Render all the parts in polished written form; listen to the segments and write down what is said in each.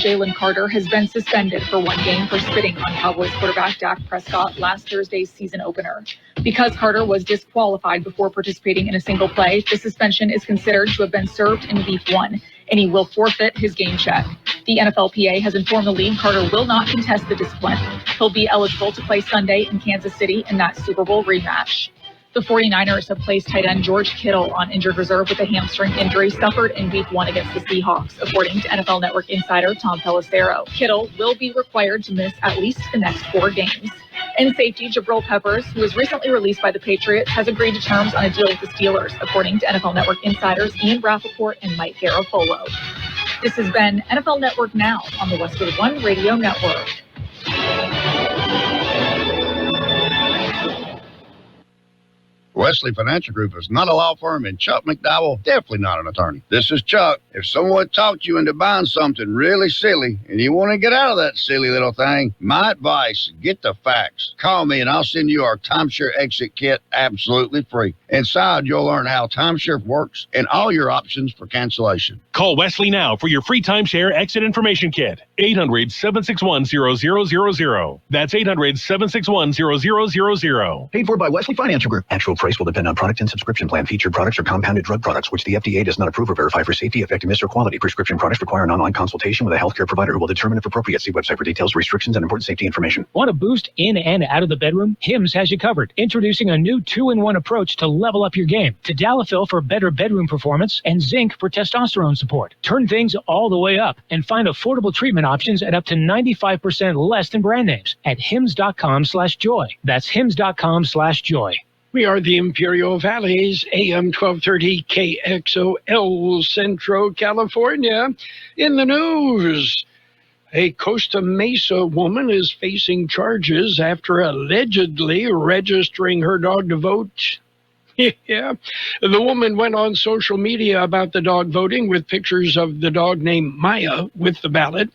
Jalen Carter has been suspended for 1 game for spitting on Cowboys quarterback Dak Prescott last Thursday's season opener. Because Carter was disqualified before participating in a single play, the suspension is considered to have been served in Week 1, and he will forfeit his game check. The NFLPA has informed the league Carter will not contest the discipline. He'll be eligible to play Sunday in Kansas City in that Super Bowl rematch. The 49ers have placed tight end George Kittle on injured reserve with a hamstring injury suffered in Week 1 against the Seahawks, according to NFL Network insider Tom Pelissero. Kittle will be required to miss at least the next 4 games. In safety, Jabril Peppers, who was recently released by the Patriots, has agreed to terms on a deal with the Steelers, according to NFL Network insiders Ian Rappaport and Mike Garafolo. This has been NFL Network Now on the Westwood One Radio Network. Wesley Financial Group is not a law firm, and Chuck McDowell definitely not an attorney. This is Chuck. If someone talked you into buying something really silly and you want to get out of that silly little thing, my advice, get the facts. Call me and I'll send you our timeshare exit kit absolutely free. Inside, you'll learn how timeshare works and all your options for cancellation. Call Wesley now for your free timeshare exit information kit. 800-761-0000. That's 800-761-0000. Paid for by Wesley Financial Group. Actual price will depend on product and subscription plan. Featured products are compounded drug products, which the FDA does not approve or verify for safety, effectiveness, or quality. Prescription products require an online consultation with a healthcare provider who will determine if appropriate. See website for details, restrictions, and important safety information. Want to boost in and out of the bedroom? Hims has you covered. Introducing a new 2-in-1 approach to level up your game. Tadalafil for better bedroom performance and zinc for testosterone support. Turn things all the way up and find affordable treatment options at up to 95% less than brand names at hims.com/joy. That's hims.com/joy. We are the Imperial Valley's AM 1230 KXO Centro, California. In the news, a Costa Mesa woman is facing charges after allegedly registering her dog to vote. Yeah, the woman went on social media about the dog voting with pictures of the dog named Maya with the ballot,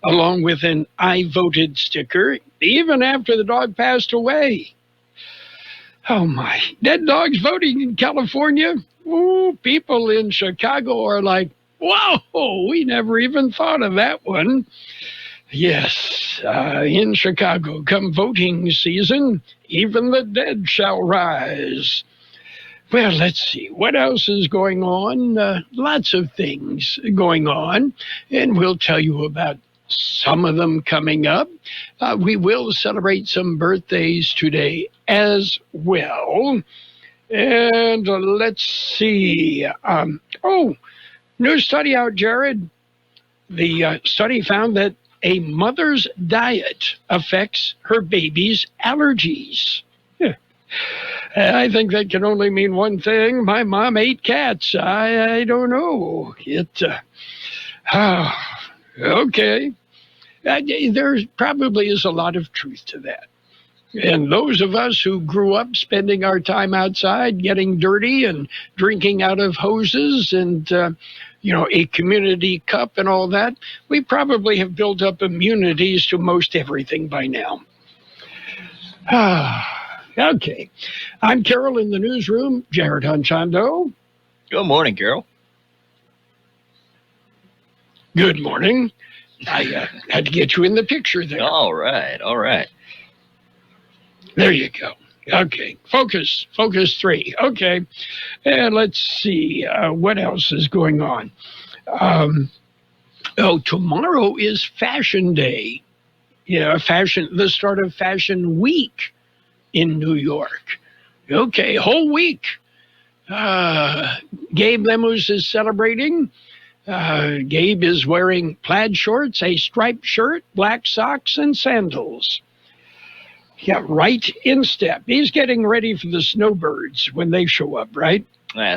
along with an I voted sticker, even after the dog passed away. Oh my, dead dogs voting in California? Ooh, people in Chicago are like, whoa, we never even thought of that one. Yes, in Chicago, come voting season, even the dead shall rise. Well, let's see, what else is going on? Lots of things going on, and we'll tell you about some of them coming up. We will celebrate some birthdays today as well. And let's see. New study out, Jared. The study found that a mother's diet affects her baby's allergies. I think that can only mean one thing. My mom ate cats. I don't know. Okay. There probably is a lot of truth to that. And those of us who grew up spending our time outside, getting dirty and drinking out of hoses and, a community cup and all that, we probably have built up immunities to most everything by now. Okay. I'm Carroll in the newsroom. Jared Anchondo. Good morning, Carroll. Good morning. I had to get you in the picture there. All right. There you go. Okay, focus 3. Okay, and let's see, what else is going on? Tomorrow is Fashion Day. Yeah, the start of Fashion Week in New York. Okay, whole week. Gabe Lemus is celebrating. Gabe is wearing plaid shorts, a striped shirt, black socks, and sandals. Yeah, right in step. He's getting ready for the snowbirds when they show up, right?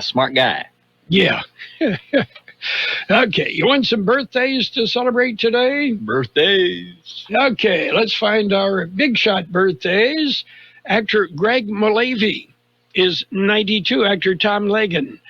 Smart guy. Yeah. Okay, you want some birthdays to celebrate today? Birthdays. Okay, let's find our big shot birthdays. Actor Greg Mullavey is 92. Actor Tom Legan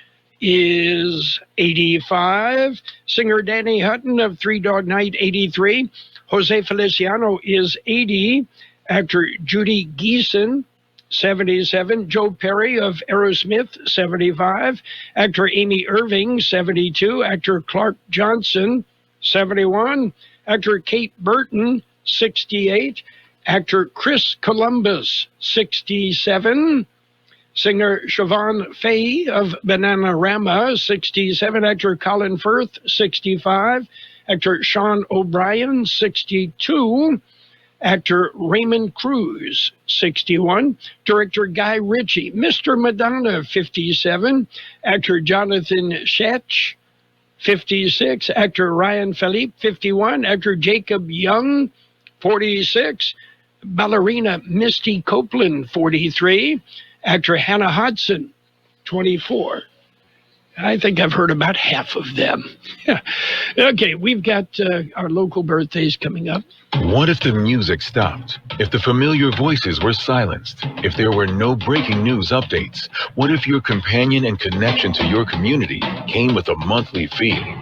is 85. Singer Danny Hutton of Three Dog Night, 83. Jose Feliciano is 80. Actor Judy Geeson, 77. Joe Perry of Aerosmith, 75. Actor Amy Irving, 72. Actor Clark Johnson, 71. Actor Kate Burton, 68. Actor Chris Columbus, 67. Singer Siobhan Fay of Bananarama, 67. Actor Colin Firth, 65. Actor Sean O'Brien, 62. Actor Raymond Cruz, 61. Director Guy Ritchie. Mr. Madonna, 57. Actor Jonathan Shetch, 56. Actor Ryan Philippe, 51. Actor Jacob Young, 46. Ballerina Misty Copeland, 43. Actor Hannah Hodson, 24. I think I've heard about half of them. Okay, we've got our local birthdays coming up. What if the music stopped? If the familiar voices were silenced? If there were no breaking news updates? What if your companion and connection to your community came with a monthly fee?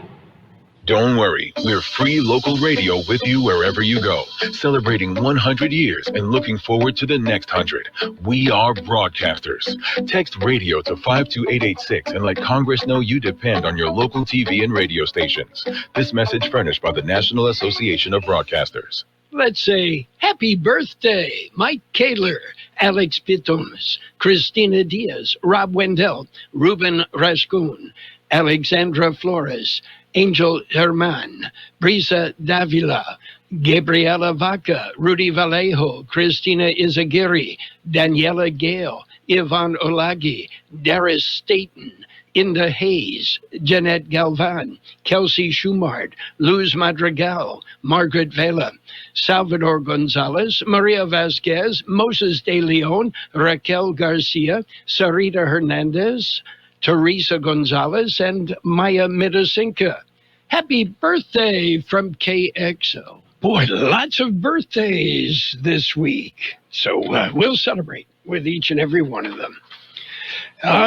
Don't worry, we're free local radio with you wherever you go, celebrating 100 years and looking forward to the next 100. We are broadcasters. Text radio to 52886 and let Congress know you depend on your local TV and radio stations. This message furnished by the National Association of Broadcasters. Let's say happy birthday, Mike Kaler, Alex Pitones, Christina Diaz, Rob Wendell, Ruben Rascon, Alexandra Flores, Angel Herman, Brisa Davila, Gabriela Vaca, Rudy Vallejo, Christina Izaguirre, Daniela Gale, Yvonne Olagi, Darius Staten, Inda Hayes, Jeanette Galvan, Kelsey Schumard, Luz Madrigal, Margaret Vela, Salvador Gonzalez, Maria Vasquez, Moses de Leon, Raquel Garcia, Sarita Hernandez, Teresa Gonzalez, and Maya Midasinka. Happy birthday from KXO. Boy, lots of birthdays this week. So we'll celebrate with each and every one of them.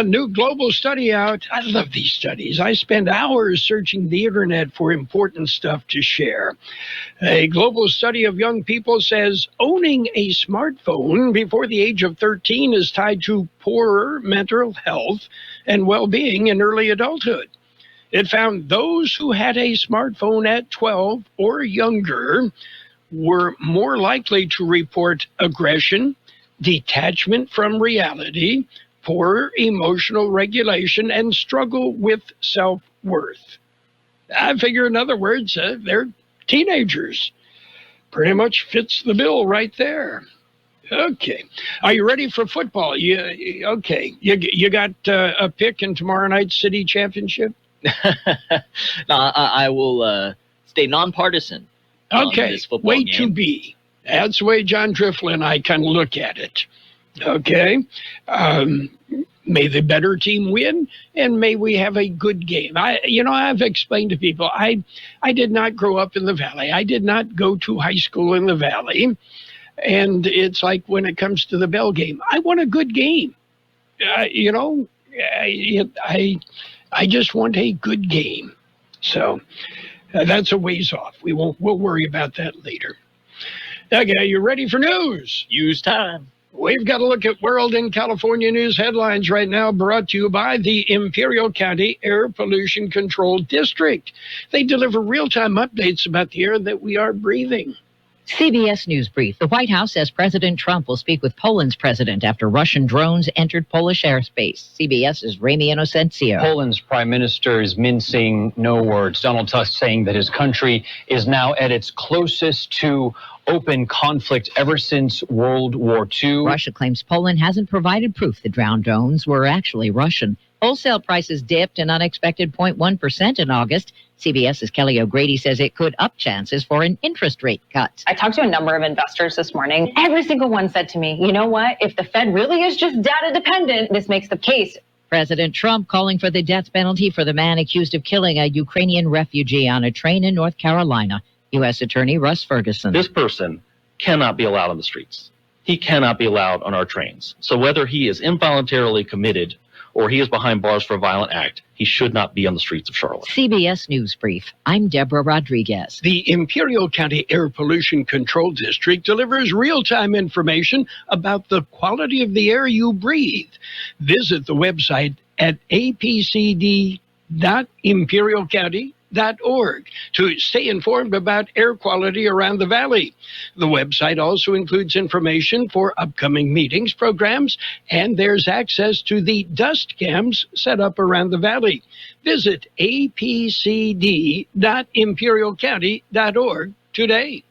New global study out. I love these studies. I spend hours searching the internet for important stuff to share. A global study of young people says owning a smartphone before the age of 13 is tied to poorer mental health and well-being in early adulthood. It found those who had a smartphone at 12 or younger were more likely to report aggression, detachment from reality, poor emotional regulation, and struggle with self-worth. I figure, in other words, they're teenagers. Pretty much fits the bill right there. Okay. Are you ready for football? Okay. You got a pick in tomorrow night's city championship? No, I will stay nonpartisan. Okay. Way to be. That's the way John Driflin and I kind of look at it. Okay. May the better team win, and may we have a good game. I've explained to people, I did not grow up in the Valley. I did not go to high school in the Valley. And it's like when it comes to the Bell game, I want a good game. I just want a good game. So that's a ways off. We'll worry about that later. Okay, you ready for news? Use time. We've got to look at World and California news headlines right now, brought to you by the Imperial County Air Pollution Control District. They deliver real-time updates about the air that we are breathing. CBS News Brief. The White House says President Trump will speak with Poland's president after Russian drones entered Polish airspace. CBS's Ramy Inocencio. Poland's prime minister is mincing no words. Donald Tusk saying that his country is now at its closest to open conflict ever since World War II. Russia claims Poland hasn't provided proof the drowned drones were actually Russian. Wholesale prices dipped an unexpected 0.1% in August. CBS's Kelly O'Grady says it could up chances for an interest rate cut. I talked to a number of investors this morning. Every single one said to me, you know what? If the Fed really is just data dependent, this makes the case. President Trump calling for the death penalty for the man accused of killing a Ukrainian refugee on a train in North Carolina. U.S. Attorney Russ Ferguson. This person cannot be allowed on the streets. He cannot be allowed on our trains. So whether he is involuntarily committed or he is behind bars for a violent act, he should not be on the streets of Charlotte. CBS News Brief. I'm Deborah Rodriguez. The Imperial County Air Pollution Control District delivers real-time information about the quality of the air you breathe. Visit the website at apcd.imperialcounty.gov. airqualityvalley.org to stay informed about air quality around the valley. The website also includes information for upcoming meetings, programs, and there's access to the dust cams set up around the valley. Visit apcd.imperialcounty.org today.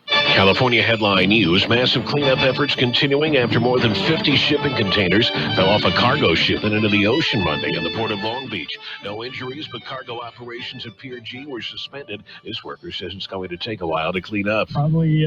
California headline news, massive cleanup efforts continuing after more than 50 shipping containers fell off a cargo shipment into the ocean Monday in the port of Long Beach. No injuries, but cargo operations at Pier G were suspended. This worker says it's going to take a while to clean up. Probably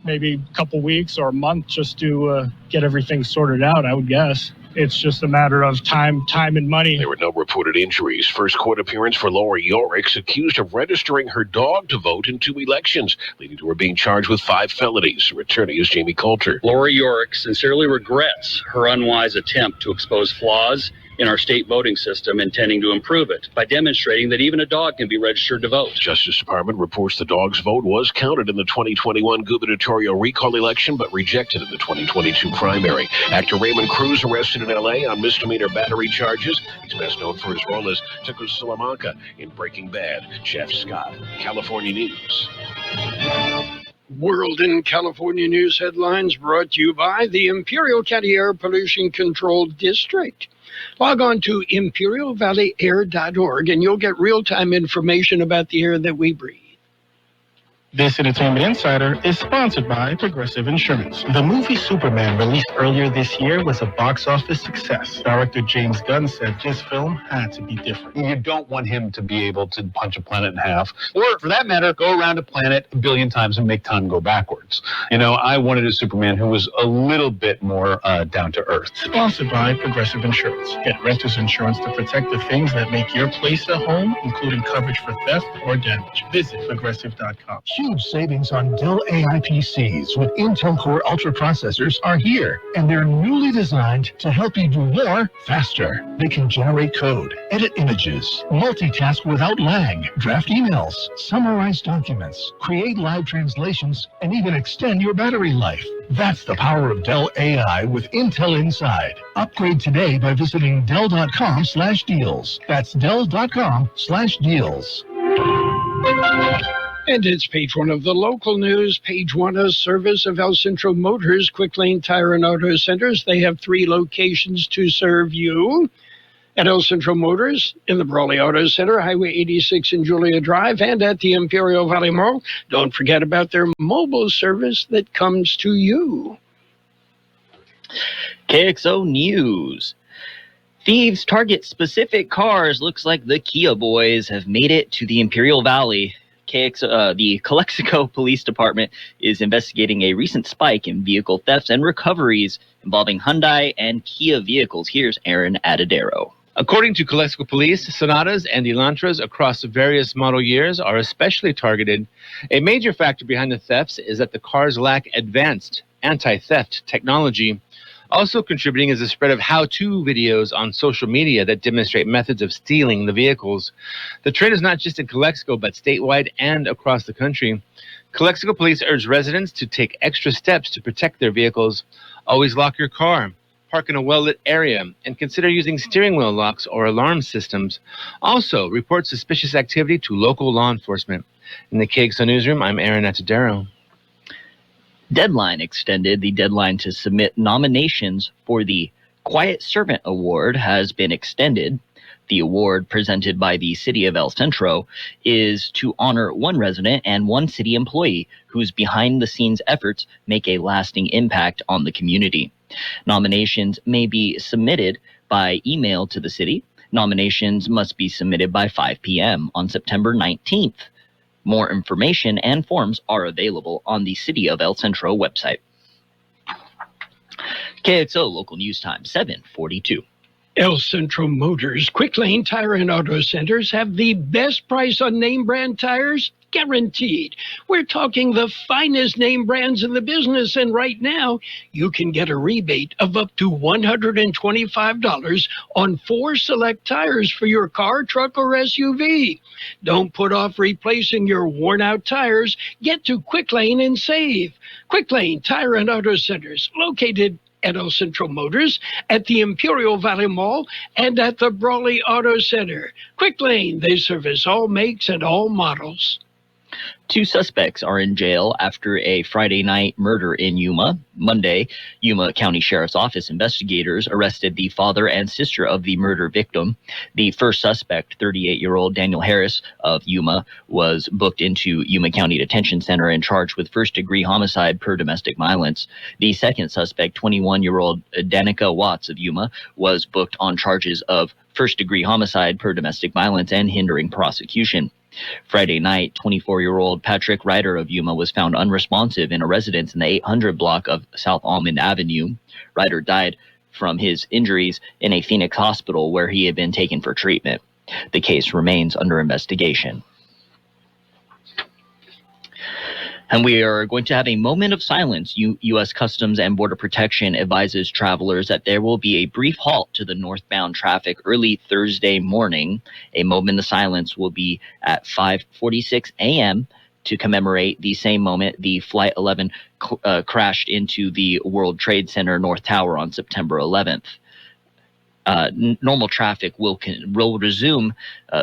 maybe a couple weeks or a month just to get everything sorted out, I would guess. It's just a matter of time and money. There were no reported injuries. First court appearance for Laura Yoricks, accused of registering her dog to vote in 2 elections, leading to her being charged with 5 felonies. Her attorney is Jamie Coulter. Laura Yoricks sincerely regrets her unwise attempt to expose flaws in our state voting system, intending to improve it by demonstrating that even a dog can be registered to vote. Justice Department reports the dog's vote was counted in the 2021 gubernatorial recall election, but rejected in the 2022 primary. Actor Raymond Cruz arrested in L.A. on misdemeanor battery charges. He's best known for his role as Tuco Salamanca in Breaking Bad. Jeff Scott, California News. World in California news headlines brought to you by the Imperial County Air Pollution Control District. Log on to imperialvalleyair.org and you'll get real-time information about the air that we breathe. This Entertainment Insider is sponsored by Progressive Insurance. The movie Superman, released earlier this year, was a box office success. Director James Gunn said this film had to be different. You don't want him to be able to punch a planet in half, or for that matter, go around a planet a billion times and make time go backwards. You know, I wanted a Superman who was a little bit more down to earth. Sponsored by Progressive Insurance. Get renter's insurance to protect the things that make your place a home, including coverage for theft or damage. Visit progressive.com. Huge savings on Dell AI PCs with Intel Core Ultra processors are here, and they're newly designed to help you do more faster. They can generate code, edit images, multitask without lag, draft emails, summarize documents, create live translations, and even extend your battery life. That's the power of Dell AI with Intel inside. Upgrade today by visiting Dell.com/deals. That's Dell.com/deals. And it's page 1 of the local news. Page 1, a service of El Centro Motors, Quick Lane Tire and Auto Centers. They have 3 locations to serve you. At El Centro Motors, in the Brawley Auto Center, Highway 86 and Julia Drive, and at the Imperial Valley Mall. Don't forget about their mobile service that comes to you. KXO News. Thieves target specific cars. Looks like the Kia boys have made it to the Imperial Valley. The Calexico Police Department is investigating a recent spike in vehicle thefts and recoveries involving Hyundai and Kia vehicles. Here's Aaron Adadero. According to Calexico Police, Sonatas and Elantras across various model years are especially targeted. A major factor behind the thefts is that the cars lack advanced anti-theft technology. Also contributing is the spread of how-to videos on social media that demonstrate methods of stealing the vehicles. The trend is not just in Calexico, but statewide and across the country. Calexico Police urge residents to take extra steps to protect their vehicles. Always lock your car, park in a well-lit area, and consider using steering wheel locks or alarm systems. Also, report suspicious activity to local law enforcement. In the KXO Newsroom, I'm Aaron Atadero. Deadline extended. The deadline to submit nominations for the Quiet Servant Award has been extended. The award, presented by the City of El Centro, is to honor one resident and one city employee whose behind-the-scenes efforts make a lasting impact on the community. Nominations may be submitted by email to the city. Nominations must be submitted by 5 p.m. on September 19th. More information and forms are available on the City of El Centro website. KXO Local News Time, 7:42. El Centro Motors, Quick Lane Tire and Auto Centers have the best price on name brand tires, guaranteed. We're talking the finest name brands in the business, and right now you can get a rebate of up to $125 on 4 select tires for your car, truck, or SUV. Don't put off replacing your worn-out tires. Get to Quick Lane and save. Quick Lane Tire and Auto Centers, located at El Centro Motors, at the Imperial Valley Mall, and at the Brawley Auto Center. Quick Lane, they service all makes and all models. 2 suspects are in jail after a Friday night murder in Yuma. Monday, Yuma County Sheriff's Office investigators arrested the father and sister of the murder victim. The first suspect, 38-year-old Daniel Harris of Yuma, was booked into Yuma County Detention Center and charged with first-degree homicide per domestic violence. The second suspect, 21-year-old Danica Watts of Yuma, was booked on charges of first-degree homicide per domestic violence and hindering prosecution. Friday night, 24-year-old Patrick Ryder of Yuma was found unresponsive in a residence in the 800 block of South Almond Avenue. Ryder died from his injuries in a Phoenix hospital where he had been taken for treatment. The case remains under investigation. And we are going to have a moment of silence. U.S. Customs and Border Protection advises travelers that there will be a brief halt to the northbound traffic early Thursday morning. A moment of silence will be at 5:46 a.m. to commemorate the same moment the Flight 11 crashed into the World Trade Center North Tower on September 11th. Normal traffic will resume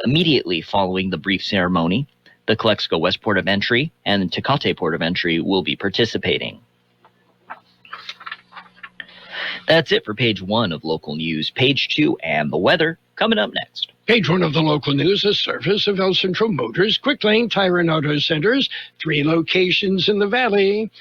immediately following the brief ceremony. The Calexico West Port of Entry and Tecate Port of Entry will be participating. That's it for page 1 of local news. Page 2 and the weather coming up next. Page 1 of the local news, a service of El Centro Motors, Quick Lane Tire and Auto Centers, 3 locations in the valley.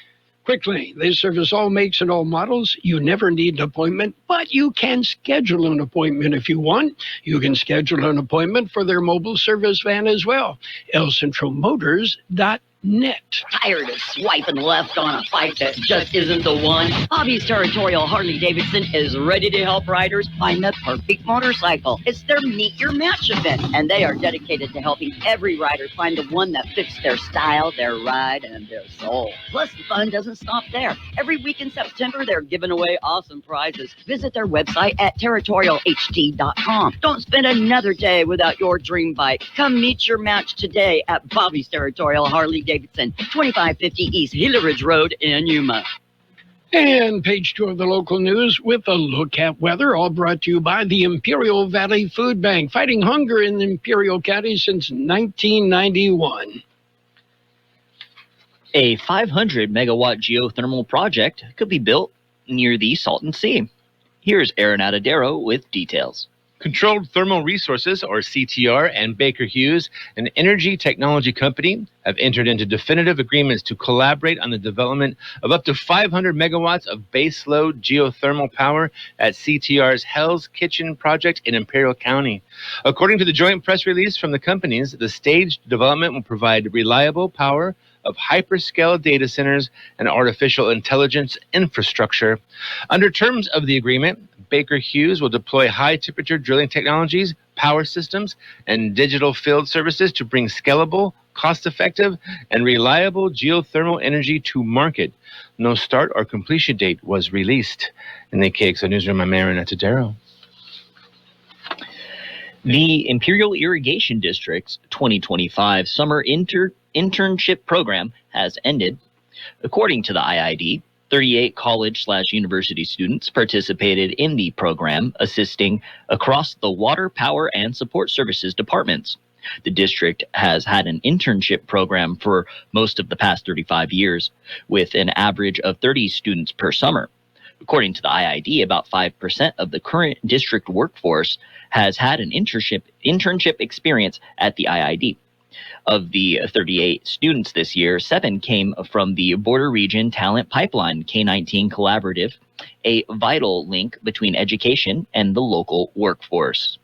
Quick Lane, they service all makes and all models. You never need an appointment, but you can schedule an appointment if you want. You can schedule an appointment for their mobile service van as well. ElCentroMotors.net. Tired of swiping left on a bike that just isn't the one? Bobby's Territorial Harley-Davidson is ready to help riders find the perfect motorcycle. It's their Meet Your Match event, and they are dedicated to helping every rider find the one that fits their style, their ride, and their soul. Plus, the fun doesn't stop there. Every week in September, they're giving away awesome prizes. Visit their website at territorialhd.com. Don't spend another day without your dream bike. Come meet your match today at Bobby's Territorial Harley-Davidson, 2550 East Gila Ridge Road in Yuma. And page 2 of the local news with a look at weather, all brought to you by the Imperial Valley Food Bank, fighting hunger in Imperial County since 1991. A 500-megawatt geothermal project could be built near the Salton Sea. Here's Aaron Adadero with details. Controlled Thermal Resources, or CTR, and Baker Hughes, an energy technology company, have entered into definitive agreements to collaborate on the development of up to 500 megawatts of baseload geothermal power at CTR's Hell's Kitchen project in Imperial County. According to the joint press release from the companies, the staged development will provide reliable power of hyperscale data centers and artificial intelligence infrastructure. Under terms of the agreement, Baker Hughes will deploy high-temperature drilling technologies, power systems, and digital field services to bring scalable, cost-effective, and reliable geothermal energy to market. No start or completion date was released. In the KXO newsroom, I'm Aaron Atadero. The Imperial Irrigation District's 2025 summer internship program has ended. According to the IID, 38 college/university students participated in the program, assisting across the water, power, and support services departments. The district has had an internship program for most of the past 35 years, with an average of 30 students per summer. According to the IID, about 5% of the current district workforce has had an internship experience at the IID. Of the 38 students this year, 7 came from the Border Region Talent Pipeline K-19 Collaborative, a vital link between education and the local workforce.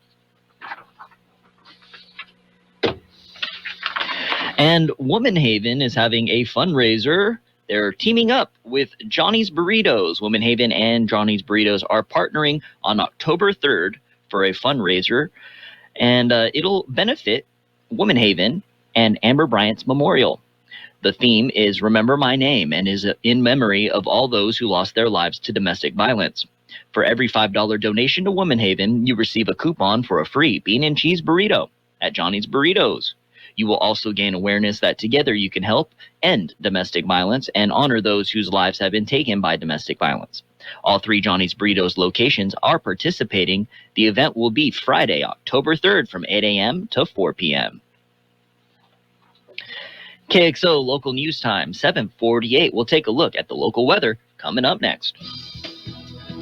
And Womanhaven is having a fundraiser. They're teaming up with Johnny's Burritos. Womanhaven and Johnny's Burritos are partnering on October 3rd for a fundraiser, and it'll benefit Womanhaven and Amber Bryant's memorial. The theme is Remember My Name and is in memory of all those who lost their lives to domestic violence. For every $5 donation to Womanhaven, you receive a coupon for a free bean and cheese burrito at Johnny's Burritos. You will also gain awareness that together you can help end domestic violence and honor those whose lives have been taken by domestic violence. All 3 Johnny's Burritos locations are participating. The event will be Friday, October 3rd from 8 a.m. to 4 p.m. KXO Local News Time, 7:48. We'll take a look at the local weather coming up next.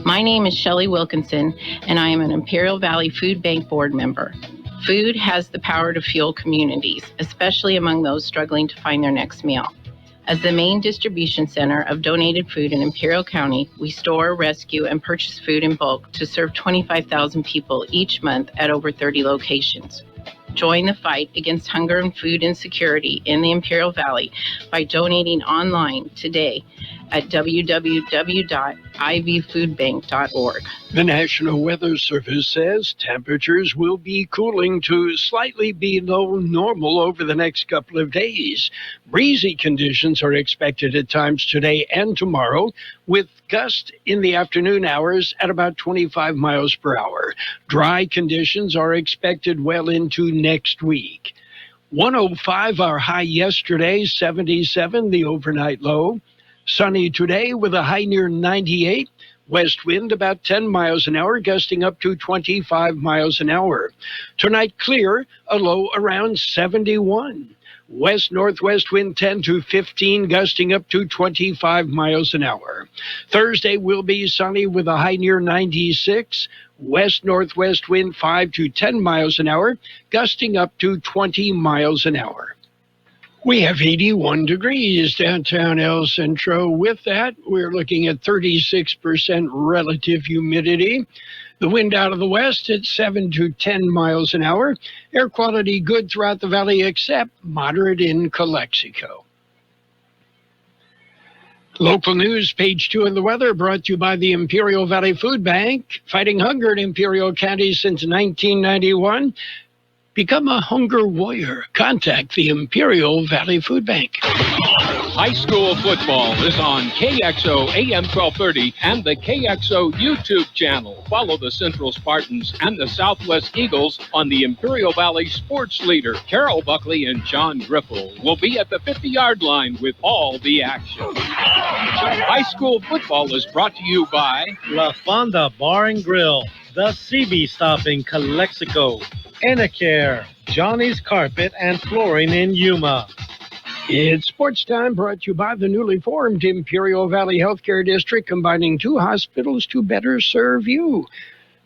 My name is Shelley Wilkinson, and I am an Imperial Valley Food Bank board member. Food has the power to fuel communities, especially among those struggling to find their next meal. As the main distribution center of donated food in Imperial County, we store, rescue, and purchase food in bulk to serve 25,000 people each month at over 30 locations. Join the fight against hunger and food insecurity in the Imperial Valley by donating online today at www.ivfoodbank.org. The National Weather Service says temperatures will be cooling to slightly below normal over the next couple of days. Breezy conditions are expected at times today and tomorrow, with gusts in the afternoon hours at about 25 miles per hour. Dry conditions are expected well into next week. 105 our high yesterday, 77 the overnight low. Sunny today with a high near 98. West wind about 10 miles an hour, gusting up to 25 miles an hour. Tonight clear, a low around 71. West-northwest wind 10 to 15, gusting up to 25 miles an hour. Thursday will be sunny with a high near 96. West-northwest wind 5 to 10 miles an hour, gusting up to 20 miles an hour. We have 81 degrees downtown El Centro. With that, we're looking at 36% relative humidity. The wind out of the west at 7 to 10 miles an hour. Air quality good throughout the valley except moderate in Calexico. Local news, page 2 of the weather, brought to you by the Imperial Valley Food Bank. Fighting hunger in Imperial County since 1991. Become a hunger warrior. Contact the Imperial Valley Food Bank. High school football is on KXO AM 1230 and the KXO YouTube channel. Follow the Central Spartans and the Southwest Eagles on the Imperial Valley sports leader. Carroll, Buckley, and John Griffel will be at the 50-yard line with all the action. High school football is brought to you by La Fonda Bar and Grill, the CB Stop in Calexico, Enercare, Johnny's Carpet and Flooring in Yuma. It's sports time, brought to you by the newly formed Imperial Valley Healthcare District, combining 2 hospitals to better serve you.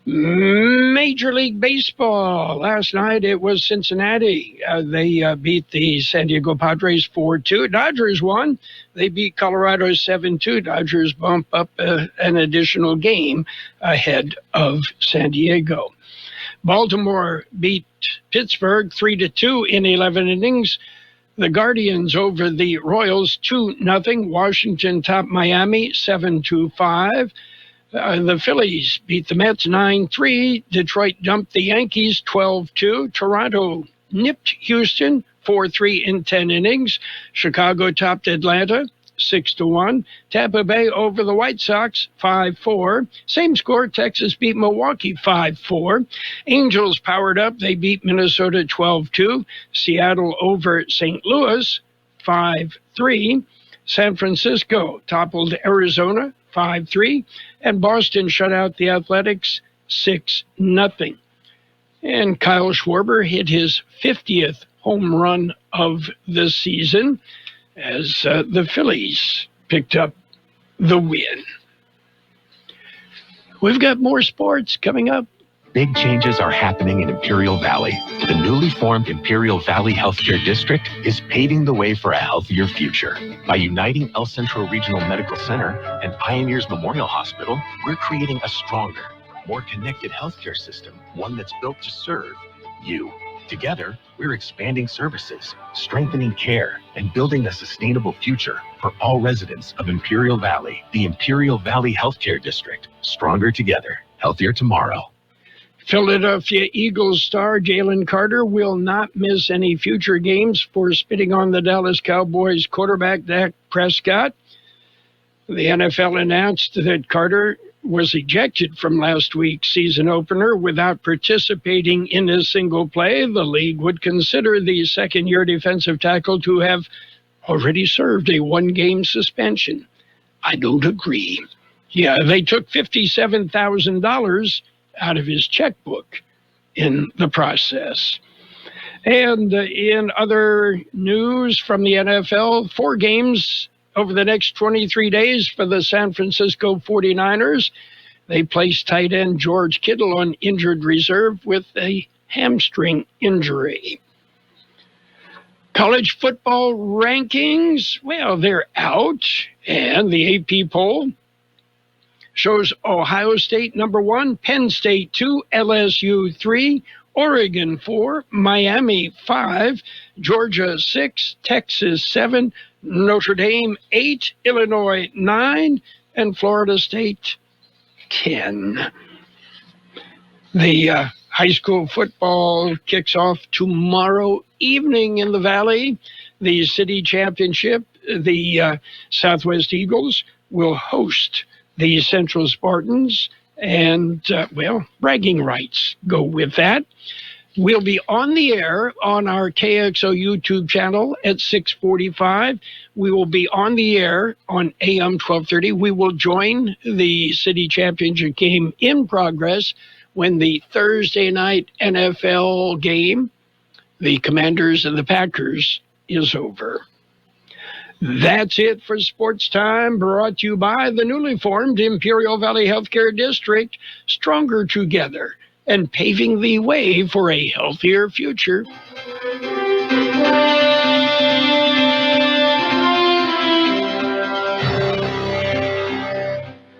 Major League Baseball. Last night it was Cincinnati. They beat the San Diego Padres 4-2. Dodgers won. They beat Colorado 7-2. Dodgers bump up an additional game ahead of San Diego. Baltimore beat Pittsburgh 3-2 in 11 innings. The Guardians over the Royals 2-0. Washington topped Miami 7-5. The Phillies beat the Mets 9-3. Detroit dumped the Yankees 12-2. Toronto nipped Houston 4-3 in 10 innings. Chicago topped Atlanta 6-1. Tampa Bay over the White Sox 5-4. Same score, Texas beat Milwaukee 5-4. Angels powered up. They beat Minnesota 12-2. Seattle over St. Louis 5-3. San Francisco toppled Arizona 5-3. And Boston shut out the Athletics 6-0. And Kyle Schwarber hit his 50th home run of the season as the Phillies picked up the win. We've got more sports coming up. Big changes are happening in Imperial Valley. The newly formed Imperial Valley Healthcare District is paving the way for a healthier future. By uniting El Centro Regional Medical Center and Pioneers Memorial Hospital, we're creating a stronger, more connected healthcare system, one that's built to serve you. Together, we're expanding services, strengthening care, and building a sustainable future for all residents of Imperial Valley. The Imperial Valley Healthcare District. Stronger together, healthier tomorrow. Philadelphia Eagles star Jalen Carter will not miss any future games for spitting on the Dallas Cowboys quarterback Dak Prescott. The NFL announced that Carter was ejected from last week's season opener without participating in a single play. The league would consider the second-year defensive tackle to have already served a one-game suspension. I don't agree. Yeah, they took $57,000 out of his checkbook in the process. And in other news from the NFL, 4 games over the next 23 days for the San Francisco 49ers. They placed tight end George Kittle on injured reserve with a hamstring injury. College football rankings, well, they're out, and the AP poll shows Ohio State number 1, Penn State 2, LSU 3, Oregon 4, Miami 5, Georgia 6, Texas 7, Notre Dame 8, Illinois 9, and Florida State 10. The high school football kicks off tomorrow evening in the Valley. The city championship, the Southwest Eagles will host the Central Spartans, and, bragging rights go with that. We'll be on the air on our KXO YouTube channel at 6:45. We will be on the air on AM 1230. We will join the city championship game in progress when the Thursday night NFL game, the Commanders and the Packers, is over. That's it for Sports Time, brought to you by the newly formed Imperial Valley Healthcare District, stronger together and paving the way for a healthier future.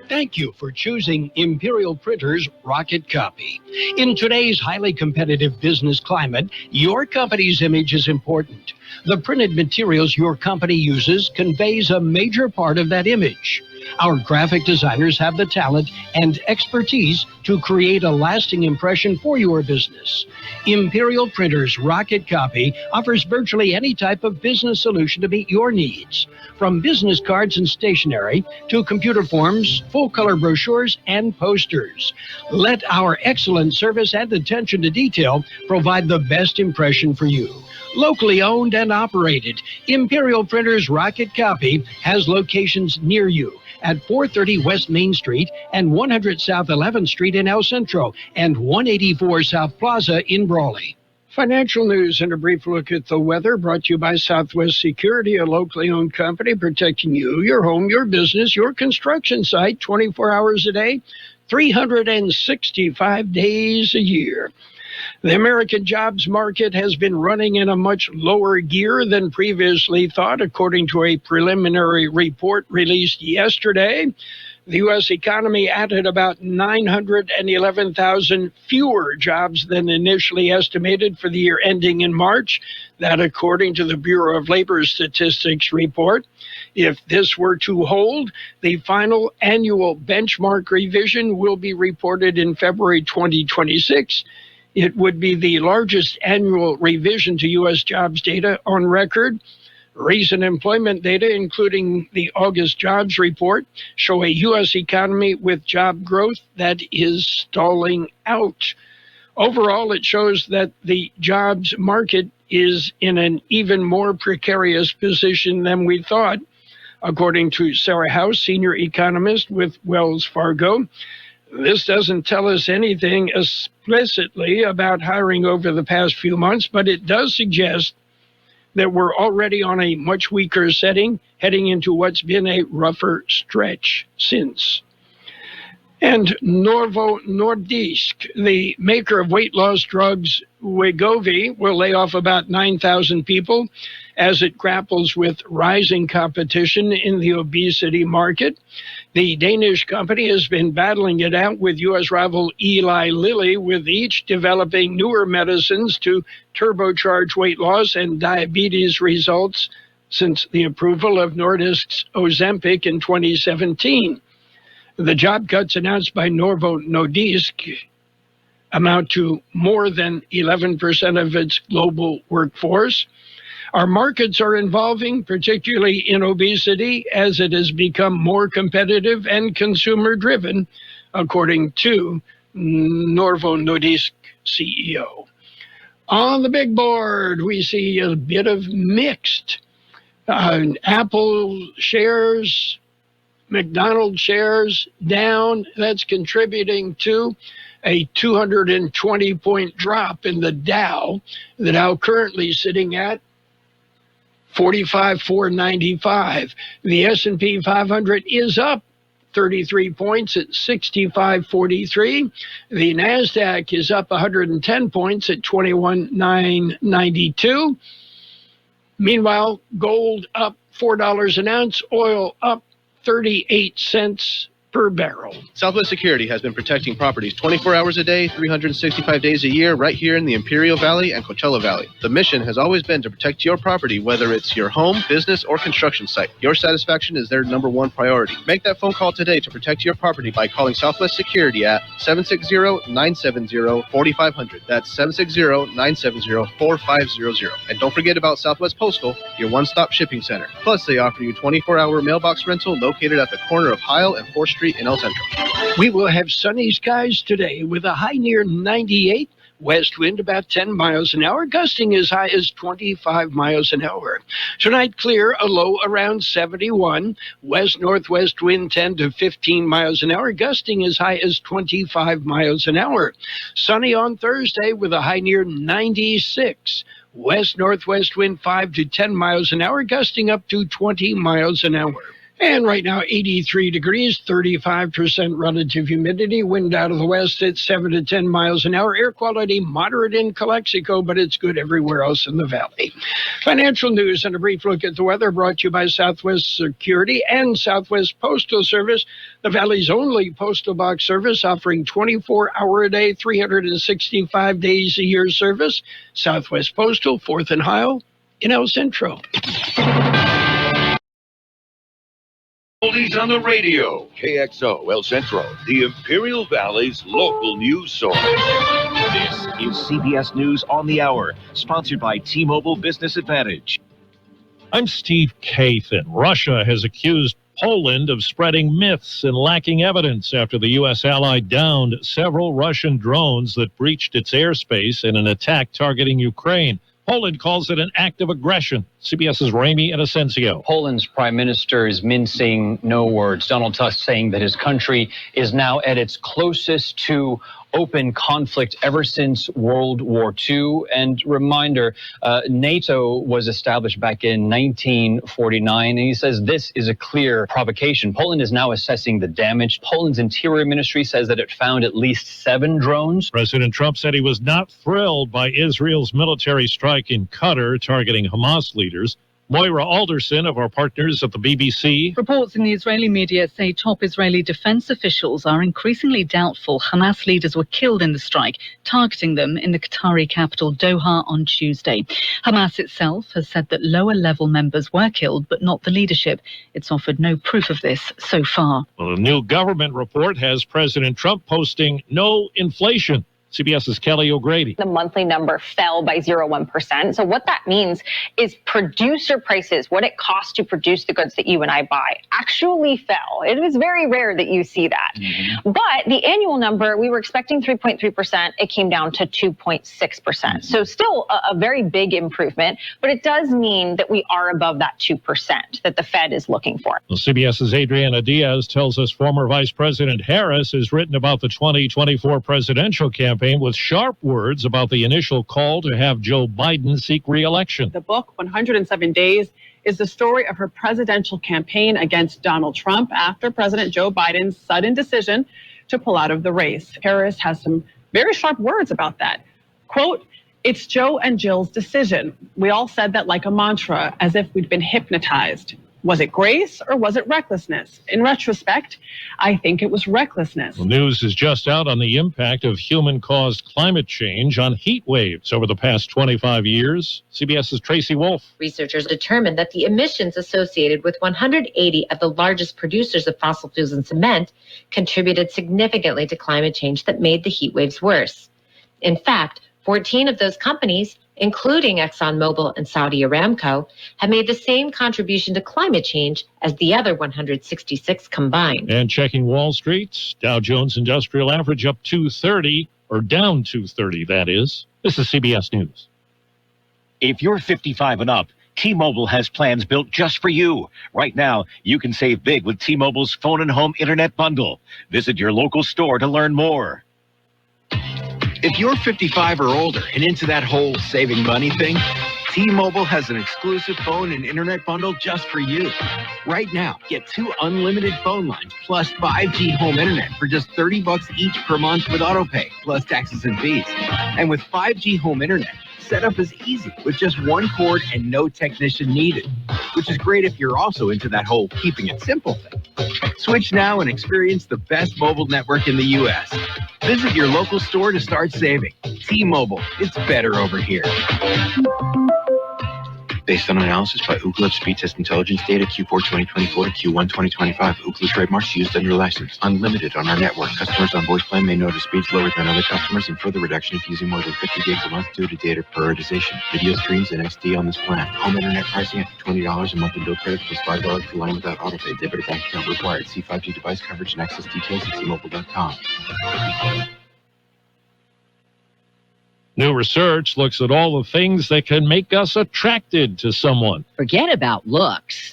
Thank you for choosing Imperial Printer's Rocket Copy. In today's highly competitive business climate, your company's image is important. The printed materials your company uses conveys a major part of that image. Our graphic designers have the talent and expertise to create a lasting impression for your business. Imperial Printer's Rocket Copy offers virtually any type of business solution to meet your needs, from business cards and stationery to computer forms, full-color brochures, and posters. Let our excellent service and attention to detail provide the best impression for you. Locally owned and operated, Imperial Printer's Rocket Copy has locations near you at 430 West Main Street and 100 South 11th Street in El Centro and 184 South Plaza in Brawley. Financial news and a brief look at the weather brought to you by Southwest Security, a locally owned company protecting you, your home, your business, your construction site 24 hours a day, 365 days a year. The American jobs market has been running in a much lower gear than previously thought, according to a preliminary report released yesterday. The U.S. economy added about 911,000 fewer jobs than initially estimated for the year ending in March. That, according to the Bureau of Labor Statistics report. If this were to hold, the final annual benchmark revision will be reported in February 2026. It would be the largest annual revision to U.S. jobs data on record. Recent employment data, including the August jobs report, show a U.S. economy with job growth that is stalling out. Overall, it shows that the jobs market is in an even more precarious position than we thought, according to Sarah House, senior economist with Wells Fargo. This doesn't tell us anything explicitly about hiring over the past few months, but it does suggest that we're already on a much weaker setting, heading into what's been a rougher stretch since. And Novo Nordisk, the maker of weight loss drugs Wegovy, will lay off about 9,000 people as it grapples with rising competition in the obesity market. The Danish company has been battling it out with U.S. rival Eli Lilly, with each developing newer medicines to turbocharge weight loss and diabetes results since the approval of Nordisk's Ozempic in 2017. The job cuts announced by Novo Nordisk amount to more than 11% of its global workforce. Our markets are evolving, particularly in obesity, as it has become more competitive and consumer-driven, according to Novo Nordisk CEO. On the big board, we see a bit of mixed. Apple shares McDonald's shares down. That's contributing to a 220-point drop in the Dow. The Dow currently sitting at 45,495. The S&P 500 is up 33 points at 65.43. The NASDAQ is up 110 points at 21,992. Meanwhile, gold up $4 an ounce, oil up 38 cents per barrel. Southwest Security has been protecting properties 24 hours a day, 365 days a year, right here in the Imperial Valley and Coachella Valley. The mission has always been to protect your property, whether it's your home, business, or construction site. Your satisfaction is their #1 priority. Make that phone call today to protect your property by calling Southwest Security at 760-970-4500. That's 760-970-4500. And don't forget about Southwest Postal, your one-stop shipping center. Plus, they offer you 24-hour mailbox rental located at the corner of Heil and 4th Street in El Centro. We will have sunny skies today with a high near 98, west wind about 10 miles an hour, gusting as high as 25 miles an hour. Tonight clear, a low around 71, west-northwest wind 10 to 15 miles an hour, gusting as high as 25 miles an hour. Sunny on Thursday with a high near 96. West-northwest wind 5 to 10 miles an hour, gusting up to 20 miles an hour. And right now, 83 degrees, 35% relative humidity, wind out of the west at 7 to 10 miles an hour. Air quality moderate in Calexico, but it's good everywhere else in the valley. Financial news and a brief look at the weather brought to you by Southwest Security and Southwest Postal Service, the valley's only postal box service offering 24-hour-a-day, 365 days a year service. Southwest Postal, 4th and Heil in El Centro. Oldies on the radio. KXO El Centro, the Imperial Valley's local news source. This is CBS News on the Hour, sponsored by T-Mobile Business Advantage. I'm Steve Kathan. Russia has accused Poland of spreading myths and lacking evidence after the U.S. ally downed several Russian drones that breached its airspace in an attack targeting Ukraine. Poland calls it an act of aggression. CBS's Ramy Inocencio. Poland's prime minister is mincing no words. Donald Tusk saying that his country is now at its closest to open conflict ever since World War II. And reminder, NATO was established back in 1949, and he says this is a clear provocation. Poland is now assessing the damage. Poland's Interior Ministry says that it found at least 7 drones. President Trump said he was not thrilled by Israel's military strike in Qatar targeting Hamas leaders. Moira Alderson of our partners at the BBC. Reports in the Israeli media say top Israeli defense officials are increasingly doubtful Hamas leaders were killed in the strike, targeting them in the Qatari capital Doha on Tuesday. Hamas itself has said that lower-level members were killed, but not the leadership. It's offered no proof of this so far. Well, a new government report has President Trump posting no inflation. CBS's Kelly O'Grady. The monthly number fell by 0.1%. So what that means is producer prices, what it costs to produce the goods that you and I buy, actually fell. It was very rare that you see that. But the annual number, we were expecting 3.3%. It came down to 2.6%. So still a very big improvement, but it does mean that we are above that 2% that the Fed is looking for. Well, CBS's Adriana Diaz tells us former Vice President Harris has written about the 2024 presidential campaign with sharp words about the initial call to have Joe Biden seek re-election. The book, 107 Days, is the story of her presidential campaign against Donald Trump after President Joe Biden's sudden decision to pull out of the race. Harris has some very sharp words about that. Quote, "It's Joe and Jill's decision. We all said that like a mantra, as if we'd been hypnotized. Was it grace or was it recklessness? In retrospect, I think it was recklessness." The news is just out on the impact of human-caused climate change on heat waves over the past 25 years. CBS's Tracy Wolf. Researchers determined that the emissions associated with 180 of the largest producers of fossil fuels and cement contributed significantly to climate change that made the heat waves worse. In fact, 14 of those companies, including ExxonMobil and Saudi Aramco, have made the same contribution to climate change as the other 166 combined. And checking Wall Street, Dow Jones Industrial Average up 230, or down 230, that is. This is CBS News. If you're 55 and up, T-Mobile has plans built just for you. Right now, you can save big with T-Mobile's phone and home internet bundle. Visit your local store to learn more. If you're 55 or older and into that whole saving money thing, T-Mobile has an exclusive phone and internet bundle just for you. Right now, get 2 unlimited phone lines plus 5G home internet for just $30 each per month with autopay, plus taxes and fees. And with 5G home internet, setup is easy with just 1 cord and no technician needed, which is great if you're also into that whole keeping it simple thing. Switch now and experience the best mobile network in the U.S. Visit your local store to start saving. T-Mobile, it's better over here. Based on analysis by Ookla of speed test intelligence data Q4 2024 to Q1 2025. Ookla trademarks used under license. Unlimited on our network. Customers on voice plan may notice speeds lower than other customers and further reduction if using more than 50 gigs a month due to data prioritization. Video streams and SD on this plan. Home internet pricing after $20 a month in bill credit plus $5 per line without autopay. Debit or bank account required. See 5G device coverage and access details at T-Mobile.com. New research looks at all the things that can make us attracted to someone. Forget about looks.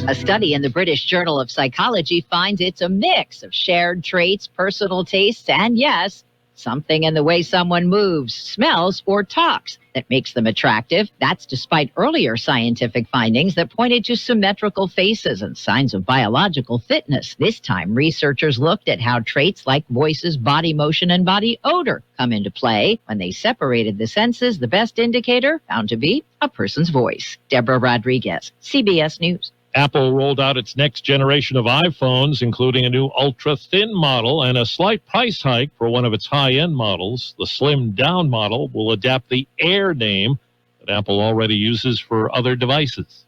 A study in the British Journal of Psychology finds it's a mix of shared traits, personal tastes, and yes, something in the way someone moves, smells, or talks that makes them attractive. That's despite earlier scientific findings that pointed to symmetrical faces and signs of biological fitness. This time, researchers looked at how traits like voices, body motion, and body odor come into play. When they separated the senses, the best indicator found to be a person's voice. Deborah Rodriguez, CBS News. Apple rolled out its next generation of iPhones, including a new ultra-thin model and a slight price hike for one of its high-end models. The slimmed-down model will adapt the Air name that Apple already uses for other devices.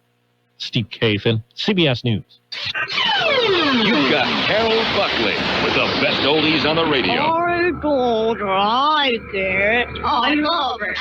Steve Kathan, CBS News. You've got Carroll Buckley with the best oldies on the radio. I don't like it. I love it.